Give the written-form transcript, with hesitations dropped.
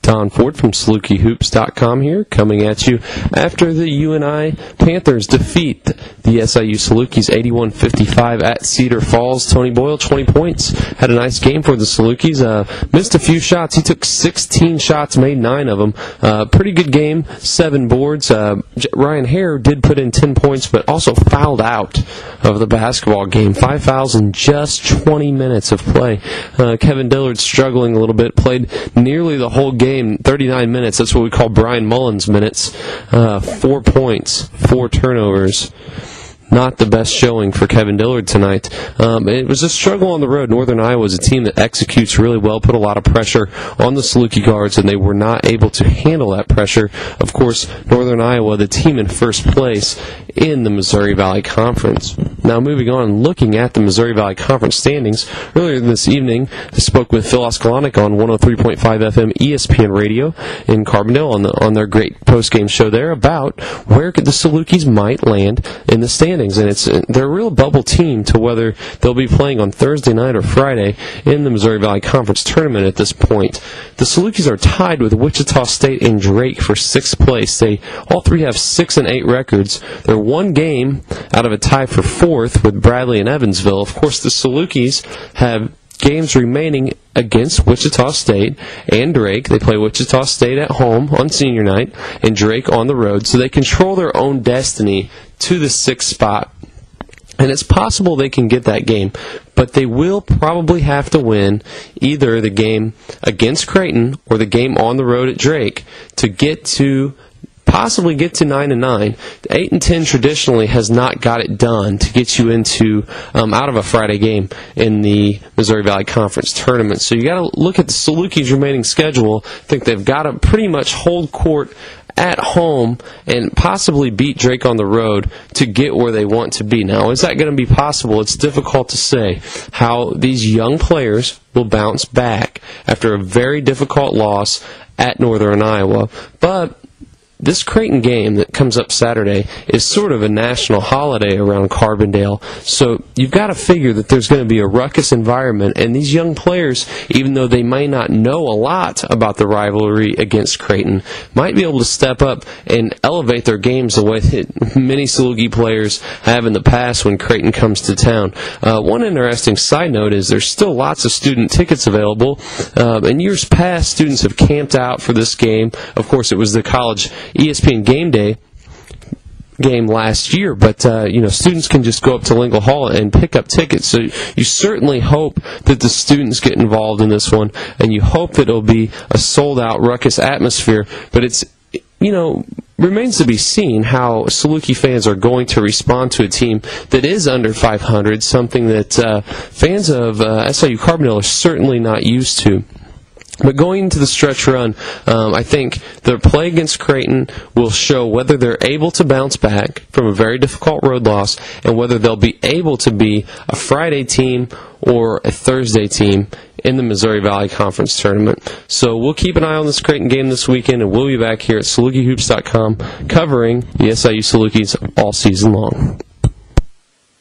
Don Ford from SalukiHoops.com here, coming at you after the UNI Panthers defeat the SIU Salukis 81-55 at Cedar Falls. Tony Boyle, 20 points. Had a nice game for the Salukis. Missed a few shots. He took 16 shots, made 9 of them. Pretty good game, 7 boards. Ryan Hare did put in 10 points, but also fouled out of the basketball game. 5 fouls in just 20 minutes of play. Kevin Dillard struggling a little bit, played nearly the whole game. 39 minutes, that's what we call Brian Mullins minutes. 4 points, 4 turnovers. Not the best showing for Kevin Dillard tonight. It was a struggle on the road. Northern Iowa is a team that executes really well, put a lot of pressure on the Saluki guards, and they were not able to handle that pressure. Of course, Northern Iowa, the team in first place in the Missouri Valley Conference. Now, moving on, looking at the Missouri Valley Conference standings, earlier this evening, I spoke with Phil Oskalonic on 103.5 FM ESPN Radio in Carbondale on their great post-game show there about where the Salukis might land in the standings. And they're a real bubble team to whether they'll be playing on Thursday night or Friday in the Missouri Valley Conference tournament at this point. The Salukis are tied with Wichita State and Drake for 6th place. They all three have 6-8 records. They're one game out of a tie for 4th with Bradley and Evansville. Of course, the Salukis have games remaining against Wichita State and Drake. They play Wichita State at home on senior night and Drake on the road, so they control their own destiny to the 6th spot. And it's possible they can get that game, but they will probably have to win either the game against Creighton or the game on the road at Drake to possibly get to 9-9. 8-10 traditionally has not got it done to get you into out of a Friday game in the Missouri Valley Conference tournament. So you got to look at the Salukis' remaining schedule. I think they've got to pretty much hold court at home and possibly beat Drake on the road to get where they want to be. Now, is that going to be possible? It's difficult to say how these young players will bounce back after a very difficult loss at Northern Iowa. But this Creighton game that comes up Saturday is sort of a national holiday around Carbondale, so you've got to figure that there's going to be a ruckus environment, and these young players, even though they may not know a lot about the rivalry against Creighton, might be able to step up and elevate their games the way that many Saluki players have in the past when Creighton comes to town. One interesting side note is there's still lots of student tickets available. In years past, students have camped out for this game. Of course, it was the college ESPN Game Day game last year, but students can just go up to Lingle Hall and pick up tickets. So you certainly hope that the students get involved in this one, and you hope that it'll be a sold-out ruckus atmosphere. But it's remains to be seen how Saluki fans are going to respond to a team that is under 500, something that fans of SIU Carbondale are certainly not used to. But going into the stretch run, I think their play against Creighton will show whether they're able to bounce back from a very difficult road loss and whether they'll be able to be a Friday team or a Thursday team in the Missouri Valley Conference tournament. So we'll keep an eye on this Creighton game this weekend, and we'll be back here at SalukiHoops.com covering the SIU Salukis all season long.